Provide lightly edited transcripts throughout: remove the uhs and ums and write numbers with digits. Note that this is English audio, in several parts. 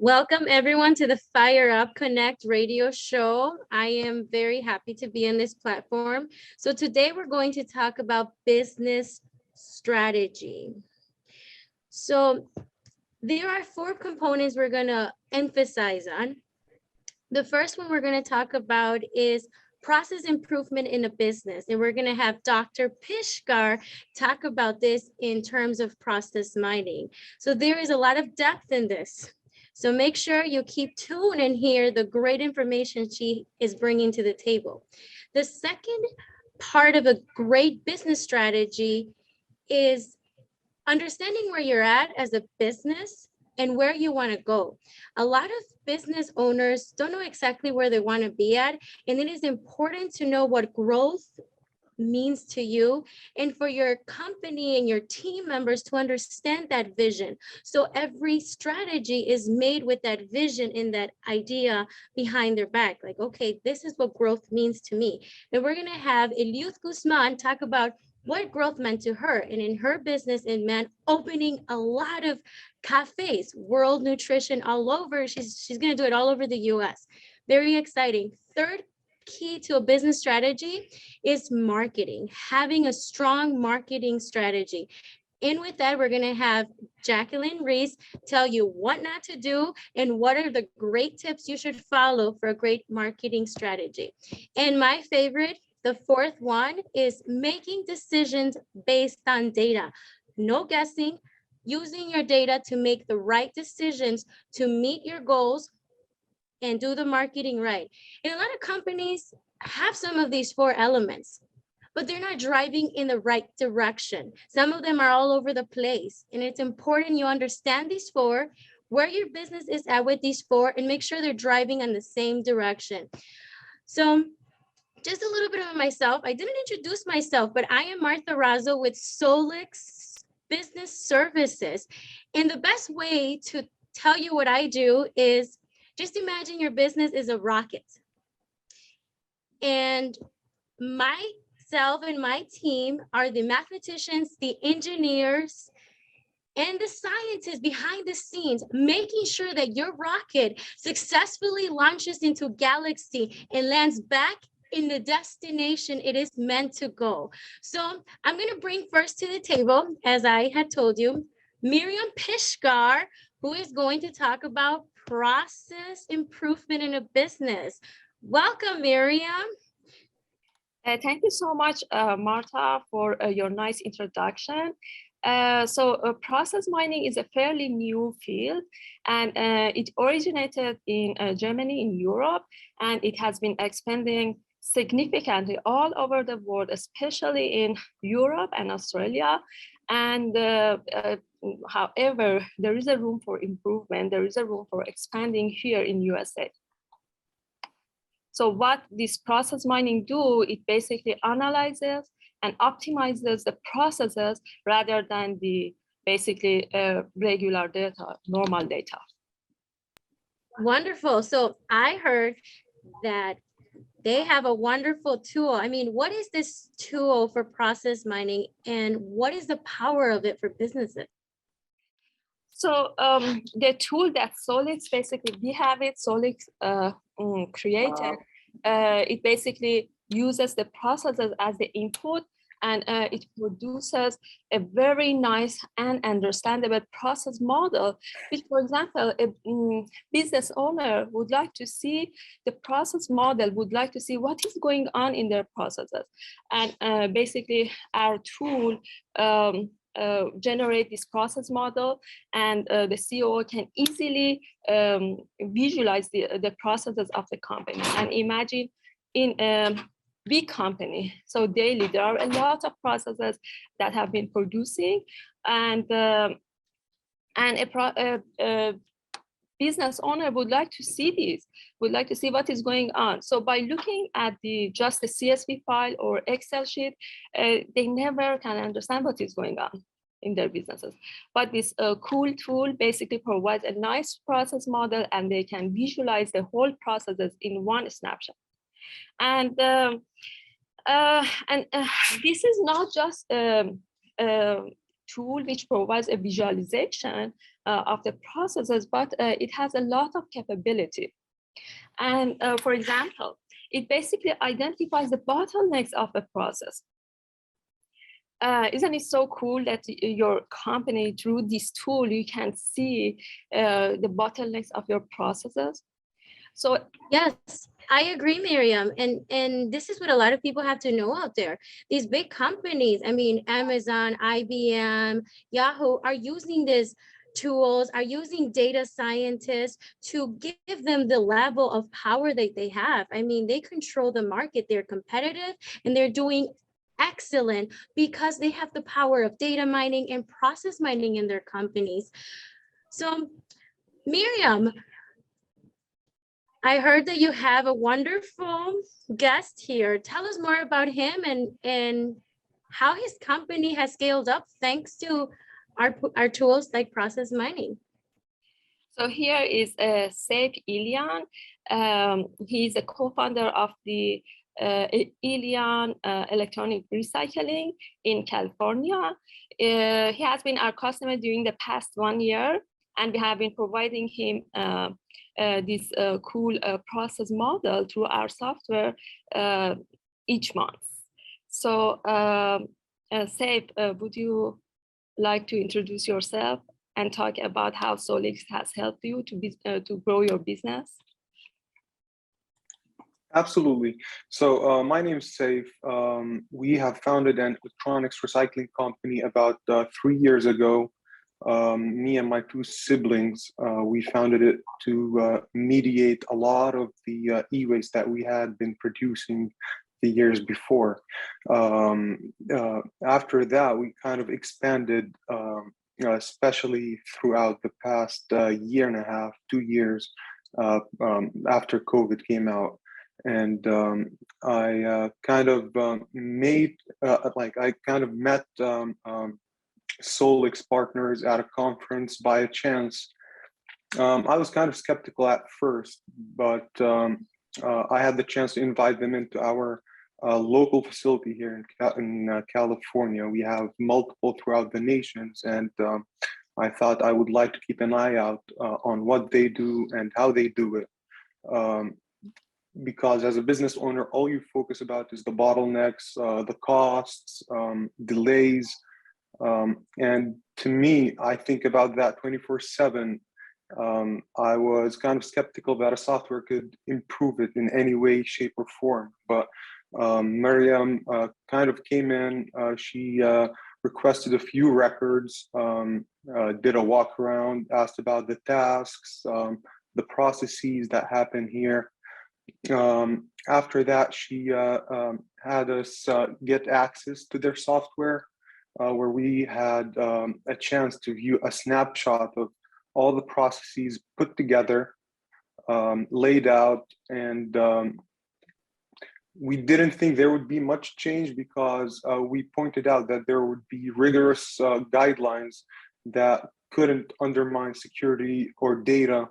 Welcome everyone to the Fire Up Connect radio show. I am very happy to be in this platform. So today we're going to talk about business strategy. So there are four components we're going to emphasize on. The first one we're going to talk about is process improvement in a business. And we're going to have Dr. Pishkar talk about this in terms of process mining. So there is a lot of depth in this. So make sure you keep tuned and hear the great information she is bringing to the table. The second part of a great business strategy is understanding where you're at as a business and where you want to go. A lot of business owners don't know exactly where they want to be at, and it is important to know what growth means to you and for your company and your team members to understand that vision. So every strategy is made with that vision and that idea behind their back. Like, okay, this is what growth means to me. And we're going to have Eliud Guzman talk about what growth meant to her. And in her business, it meant opening a lot of cafes, world nutrition all over. She's going to do it all over the US. Very exciting. Third key to a business strategy is marketing, having a strong marketing strategy. And with that, we're going to have Jacqueline Reese tell you what not to do and what are the great tips you should follow for a great marketing strategy. And my favorite, the fourth one, is making decisions based on data. No guessing, using your data to make the right decisions to meet your goals and do the marketing right. And a lot of companies have some of these four elements, but they're not driving in the right direction. Some of them are all over the place. And it's important you understand these four, where your business is at with these four, and make sure they're driving in the same direction. So just a little bit of myself. I didn't introduce myself, but I am Martha Razo with Solix Business Services. And the best way to tell you what I do is just imagine your business is a rocket. And myself and my team are the mathematicians, the engineers, and the scientists behind the scenes, making sure that your rocket successfully launches into galaxy and lands back in the destination it is meant to go. So I'm going to bring first to the table, as I had told you, Miriam Pishkar, who is going to talk about process improvement in a business. Welcome, Miriam. Thank you so much, Martha, for your nice introduction. Process mining is a fairly new field, and it originated in Germany, in Europe, and it has been expanding significantly all over the world, especially in Europe and Australia. And however, there is a room for improvement. There is a room for expanding here in USA. So what this process mining do, it basically analyzes and optimizes the processes rather than the basically regular data, normal data. Wonderful. So I heard that they have a wonderful tool. I mean, what is this tool for process mining and what is the power of it for businesses? So the tool that Solix, basically, we have it, Solix created. It basically uses the processes as the input, and it produces a very nice and understandable process model, which, for example, a business owner would like to see the process model, would like to see what is going on in their processes. And basically, our tool generate this process model, and the CEO can easily visualize the processes of the company. And imagine in a big company, so daily there are a lot of processes that have been producing, and a business owner would like to see this, would like to see what is going on. So by looking at just the CSV file or Excel sheet, they never can understand what is going on in their businesses. But this cool tool basically provides a nice process model, and they can visualize the whole processes in one snapshot. And this is not just a tool which provides a visualization, of the processes, but it has a lot of capability. And for example, it basically identifies the bottlenecks of a process. Isn't it so cool that your company, through this tool, you can see the bottlenecks of your processes? So yes, I agree, Miriam. And this is what a lot of people have to know out there. These big companies, I mean, Amazon, IBM, Yahoo, are using these tools, are using data scientists to give them the level of power that they have. I mean, they control the market, they're competitive, and they're doing excellent because they have the power of data mining and process mining in their companies. So, Miriam, I heard that you have a wonderful guest here. Tell us more about him and how his company has scaled up thanks to our tools like process mining. So here is Saif Ilian. He's a co-founder of the Ilian Electronic Recycling in California. He has been our customer during the past 1 year, and we have been providing him this cool process model through our software each month. So Saif, would you like to introduce yourself and talk about how Solix has helped you to grow your business? Absolutely. So my name is Saif. We have founded an electronics recycling company about 3 years ago. Me and my two siblings, we founded it to mediate a lot of the e-waste that we had been producing the years before. After that, we kind of expanded, especially throughout the past year and a half, 2 years after COVID came out. And I kind of met Solix partners at a conference by a chance. I was kind of skeptical at first, but I had the chance to invite them into our local facility here in California. We have multiple throughout the nations, and I thought I would like to keep an eye out on what they do and how they do it. Because as a business owner, all you focus about is the bottlenecks, the costs, delays. And to me, I think about that 24/7. I was kind of skeptical that a software could improve it in any way, shape, or form. But Miriam kind of came in, she requested a few records, did a walk around, asked about the tasks, the processes that happen here. After that, she had us get access to their software, where we had a chance to view a snapshot of all the processes put together, laid out, and we didn't think there would be much change because we pointed out that there would be rigorous guidelines that couldn't undermine security or data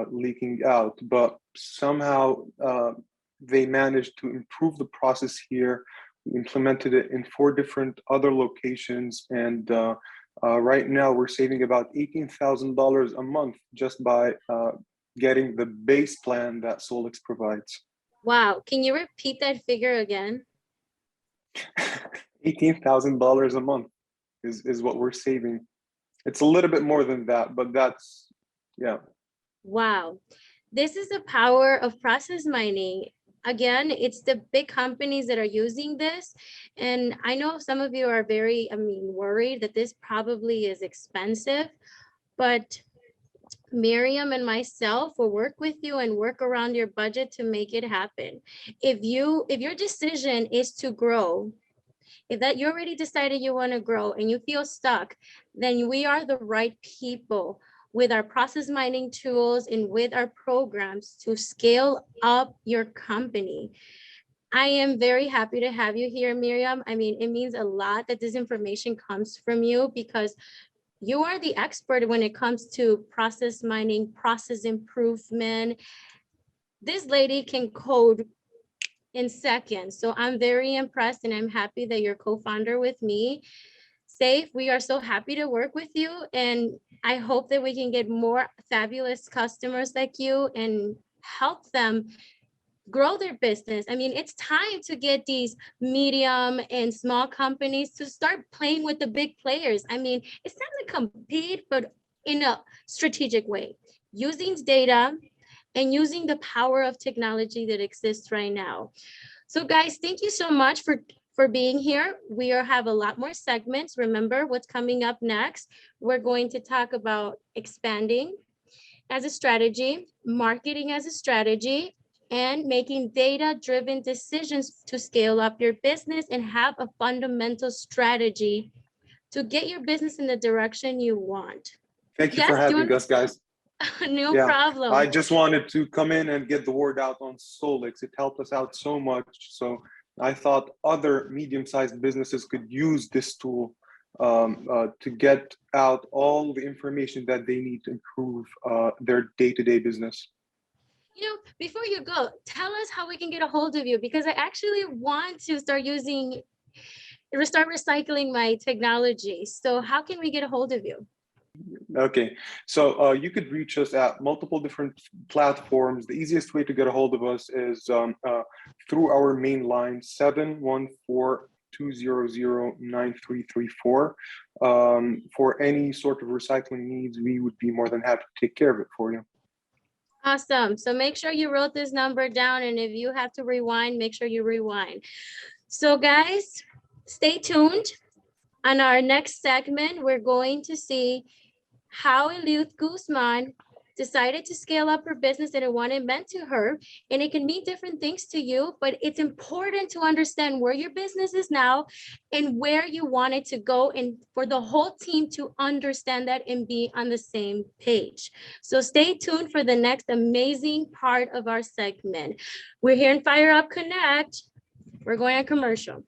leaking out, but somehow they managed to improve the process here. We implemented it in 4 different other locations, and right now we're saving about $18,000 a month just by getting the base plan that Solix provides. Wow, can you repeat that figure again? $18,000 a month is what we're saving. It's a little bit more than that, but that's, yeah. Wow, this is the power of process mining. Again, it's the big companies that are using this. And I know some of you are very, worried that this probably is expensive, but Miriam and myself will work with you and work around your budget to make it happen. If your decision is to grow, if that you already decided you want to grow and you feel stuck, then we are the right people with our process mining tools and with our programs to scale up your company. I am very happy to have you here, Miriam. I mean, it means a lot that this information comes from you because you are the expert when it comes to process mining, process improvement. This lady can code in seconds. So I'm very impressed and I'm happy that you're co-founder with me. safe. We are so happy to work with you, and I hope that we can get more fabulous customers like you and help them grow their business. I mean, it's time to get these medium and small companies to start playing with the big players. I mean, it's time to compete, but in a strategic way, using data and using the power of technology that exists right now. So guys, thank you so much for being here. We have a lot more segments. Remember what's coming up next. We're going to talk about expanding as a strategy, marketing as a strategy, and making data-driven decisions to scale up your business and have a fundamental strategy to get your business in the direction you want. Thank you Yes, for having us, guys. No Yeah, problem. I just wanted to come in and get the word out on Solix. It helped us out so much. So I thought other medium-sized businesses could use this tool to get out all the information that they need to improve their day-to-day business. You know, before you go, tell us how we can get a hold of you, because I actually want to start recycling my technology. So how can we get a hold of you? Okay, so you could reach us at multiple different platforms. The easiest way to get a hold of us is through our main line, 714-200-9334. For any sort of recycling needs, we would be more than happy to take care of it for you. Awesome. So make sure you wrote this number down, and if you have to rewind, make sure you rewind. So guys, stay tuned. On our next segment, we're going to see how Eliud Guzman decided to scale up her business and what it meant to her. And it can mean different things to you, but it's important to understand where your business is now and where you want it to go, and for the whole team to understand that and be on the same page. So stay tuned for the next amazing part of our segment. We're here in Fire Up Connect. We're going on commercial.